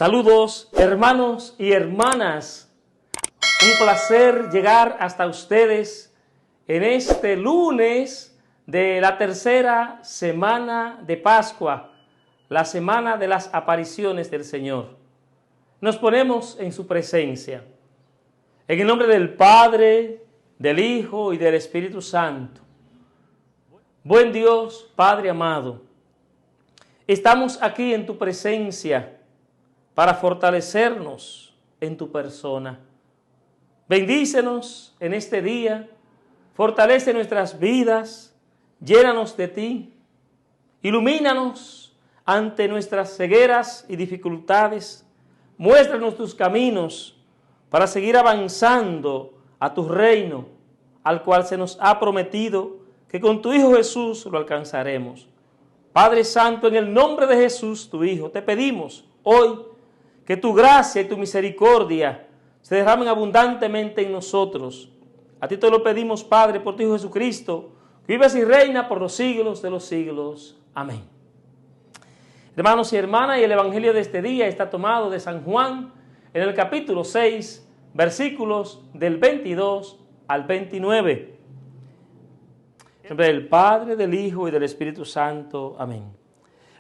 Saludos, hermanos y hermanas. Un placer llegar hasta ustedes en este lunes de la tercera semana de Pascua, la semana de las apariciones del Señor. Nos ponemos en su presencia. En el nombre del Padre, del Hijo y del Espíritu Santo. Buen Dios, Padre amado, estamos aquí en tu presencia para fortalecernos en tu persona. Bendícenos en este día, fortalece nuestras vidas, llénanos de ti, ilumínanos ante nuestras cegueras y dificultades, muéstranos tus caminos para seguir avanzando a tu reino, al cual se nos ha prometido que con tu Hijo Jesús lo alcanzaremos. Padre Santo, en el nombre de Jesús, tu Hijo, te pedimos hoy que tu gracia y tu misericordia se derramen abundantemente en nosotros. A ti te lo pedimos, Padre, por tu Hijo Jesucristo, que vives y reina por los siglos de los siglos. Amén. Hermanos y hermanas, y el Evangelio de este día está tomado de San Juan, en el capítulo 6, versículos del 22 al 29. En nombre del Padre, del Hijo y del Espíritu Santo. Amén.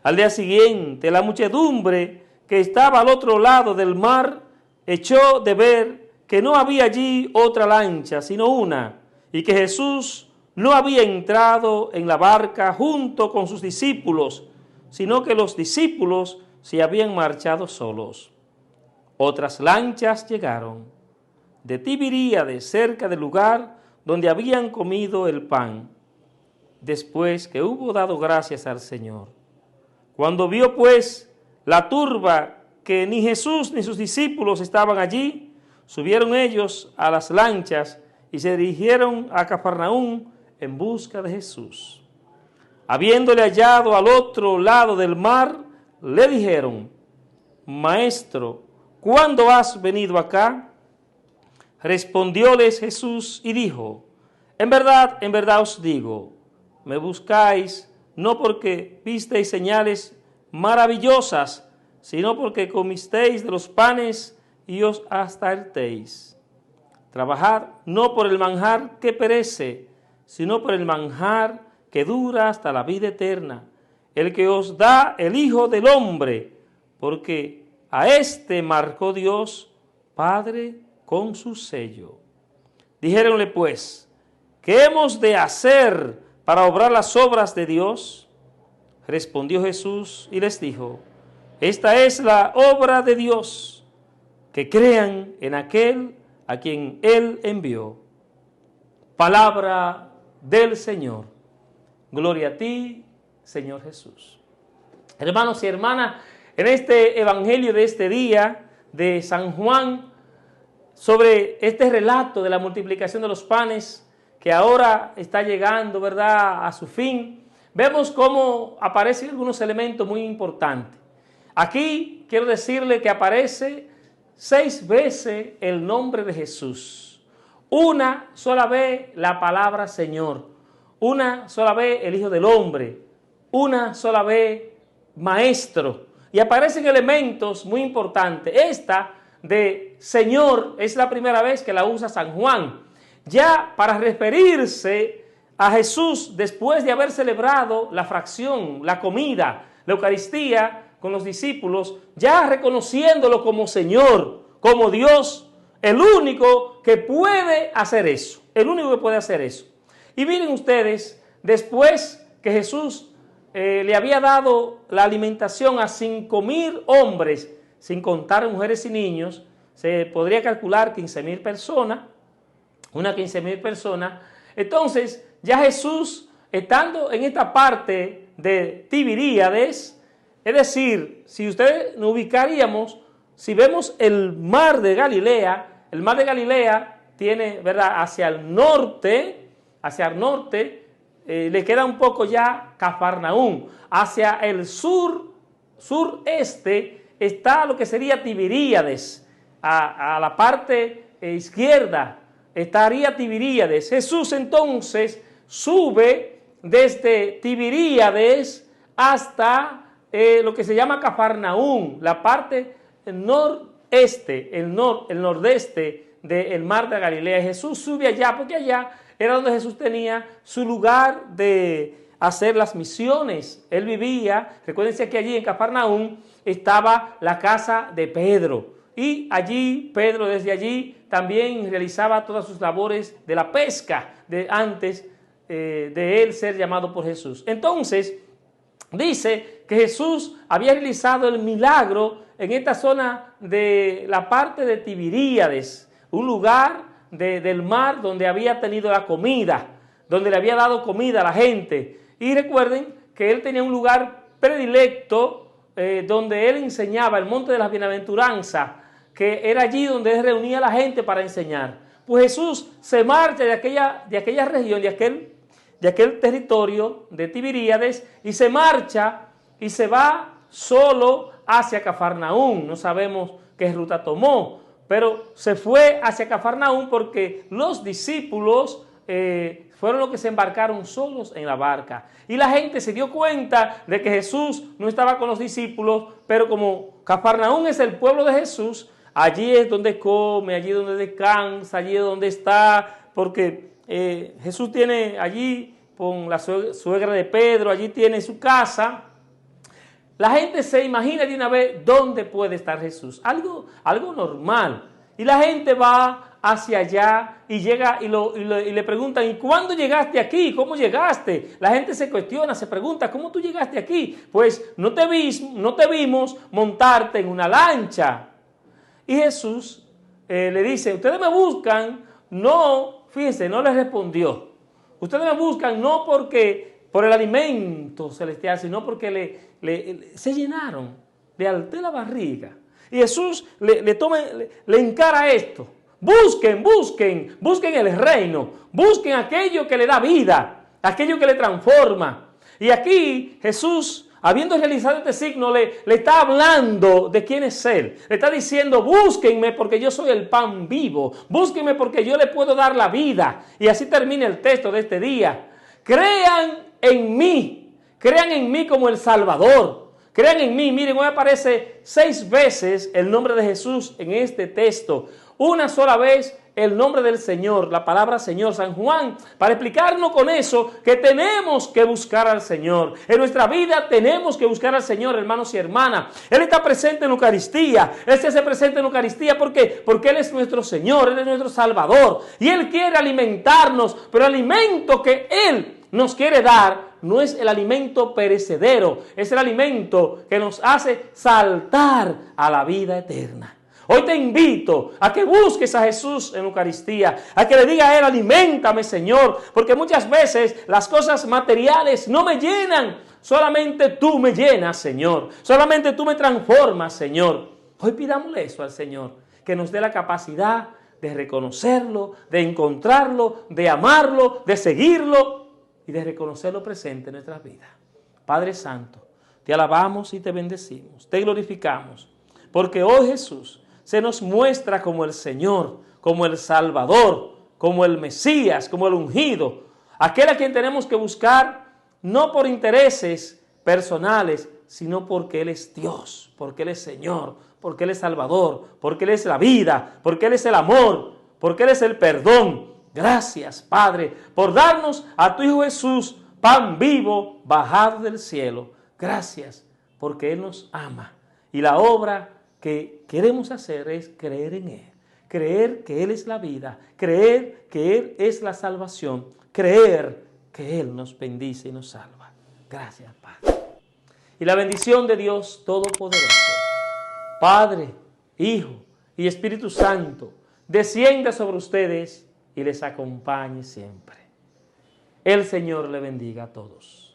Al día siguiente, la muchedumbre que estaba al otro lado del mar echó de ver que no había allí otra lancha, sino una, y que Jesús no había entrado en la barca junto con sus discípulos, sino que los discípulos se habían marchado solos. Otras lanchas llegaron de Tiberíades, cerca del lugar donde habían comido el pan, después que hubo dado gracias al Señor. Cuando vio pues la turba que ni Jesús ni sus discípulos estaban allí, subieron ellos a las lanchas y se dirigieron a Cafarnaúm en busca de Jesús. Habiéndole hallado al otro lado del mar, le dijeron: Maestro, ¿cuándo has venido acá? Respondióles Jesús y dijo: en verdad os digo, me buscáis no porque visteis señales maravillosas, sino porque comisteis de los panes y os hartasteis. Trabajad no por el manjar que perece, sino por el manjar que dura hasta la vida eterna, el que os da el Hijo del Hombre, porque a éste marcó Dios Padre con su sello. Dijéronle pues: ¿qué hemos de hacer para obrar las obras de Dios? Respondió Jesús y les dijo: esta es la obra de Dios, que crean en aquel a quien Él envió. Palabra del Señor. Gloria a ti, Señor Jesús. Hermanos y hermanas, en este evangelio de este día de San Juan, sobre este relato de la multiplicación de los panes, que ahora está llegando, ¿verdad?, a su fin, vemos cómo aparecen algunos elementos muy importantes. Aquí quiero decirle que aparece 6 veces el nombre de Jesús. Una sola vez la palabra Señor. Una sola vez el Hijo del Hombre. Una sola vez Maestro. Y aparecen elementos muy importantes. Esta de Señor es la primera vez que la usa San Juan. Ya para referirse a Jesús después de haber celebrado la fracción, la comida, la Eucaristía con los discípulos, ya reconociéndolo como Señor, como Dios, el único que puede hacer eso, el único que puede hacer eso. Y miren ustedes, después que Jesús le había dado la alimentación a 5,000 hombres, sin contar mujeres y niños, se podría calcular 15,000 personas, unas 15,000 personas. Entonces, ya Jesús, estando en esta parte de Tiberíades, es decir, si ustedes nos ubicaríamos, si vemos el mar de Galilea, el mar de Galilea tiene, ¿verdad?, hacia el norte, le queda un poco ya Cafarnaúm. Hacia el sureste, está lo que sería Tiberíades. A la parte izquierda estaría Tiberíades. Jesús entonces sube desde Tiberíades hasta lo que se llama Cafarnaúm, la parte noreste, el nordeste del mar de Galilea. Y Jesús sube allá porque allá era donde Jesús tenía su lugar de hacer las misiones. Él vivía, recuérdense que allí en Cafarnaúm estaba la casa de Pedro. Y allí, Pedro desde allí también realizaba todas sus labores de la pesca de antes de él ser llamado por Jesús. Entonces, dice que Jesús había realizado el milagro en esta zona de la parte de Tiberíades, un lugar del mar donde había tenido la comida, donde le había dado comida a la gente. Y recuerden que él tenía un lugar predilecto donde él enseñaba, el monte de las bienaventuranzas, que era allí donde él reunía a la gente para enseñar. Pues Jesús se marcha de aquella región, de aquel territorio de Tiberíades, y se marcha y se va solo hacia Cafarnaúm. No sabemos qué ruta tomó, pero se fue hacia Cafarnaúm porque los discípulos fueron los que se embarcaron solos en la barca. Y la gente se dio cuenta de que Jesús no estaba con los discípulos, pero como Cafarnaúm es el pueblo de Jesús, allí es donde come, allí es donde descansa, allí es donde está, porque Jesús tiene allí con la suegra de Pedro, allí tiene su casa. La gente se imagina de una vez dónde puede estar Jesús, algo normal. Y la gente va hacia allá y llega y le preguntan, ¿y cuándo llegaste aquí? ¿Cómo llegaste? La gente se cuestiona, se pregunta, ¿cómo tú llegaste aquí? Pues no te vimos montarte en una lancha. Y Jesús le dice, ustedes me buscan, no, fíjense, no les respondió. Ustedes me buscan no por el alimento celestial, sino porque se llenaron, le alté la barriga. Y Jesús le encara esto. Busquen el reino, busquen aquello que le da vida, aquello que le transforma. Y aquí Jesús, habiendo realizado este signo, le está hablando de quién es Él. Le está diciendo, búsquenme porque yo soy el pan vivo. Búsquenme porque yo le puedo dar la vida. Y así termina el texto de este día. Crean en mí como el Salvador. Crean en mí. Miren, hoy aparece 6 veces el nombre de Jesús en este texto. Una sola vez el nombre del Señor, la palabra Señor, San Juan, para explicarnos con eso que tenemos que buscar al Señor. En nuestra vida tenemos que buscar al Señor, hermanos y hermanas. Él está presente en la Eucaristía. Él se hace presente en la Eucaristía porque Él es nuestro Señor, Él es nuestro Salvador. Y Él quiere alimentarnos, pero el alimento que Él nos quiere dar no es el alimento perecedero, es el alimento que nos hace saltar a la vida eterna. Hoy te invito a que busques a Jesús en Eucaristía, a que le diga a Él, aliméntame, Señor, porque muchas veces las cosas materiales no me llenan, solamente tú me llenas, Señor, solamente tú me transformas, Señor. Hoy pidámosle eso al Señor, que nos dé la capacidad de reconocerlo, de encontrarlo, de amarlo, de seguirlo y de reconocerlo presente en nuestras vidas. Padre Santo, te alabamos y te bendecimos, te glorificamos, porque hoy Jesús se nos muestra como el Señor, como el Salvador, como el Mesías, como el ungido, aquel a quien tenemos que buscar no por intereses personales, sino porque Él es Dios, porque Él es Señor, porque Él es Salvador, porque Él es la vida, porque Él es el amor, porque Él es el perdón. Gracias, Padre, por darnos a tu Hijo Jesús, pan vivo, bajado del cielo. Gracias, porque Él nos ama. Y la obra que queremos hacer es creer en Él, creer que Él es la vida, creer que Él es la salvación, creer que Él nos bendice y nos salva. Gracias, Padre. Y la bendición de Dios Todopoderoso, Padre, Hijo y Espíritu Santo, descienda sobre ustedes y les acompañe siempre. El Señor le bendiga a todos.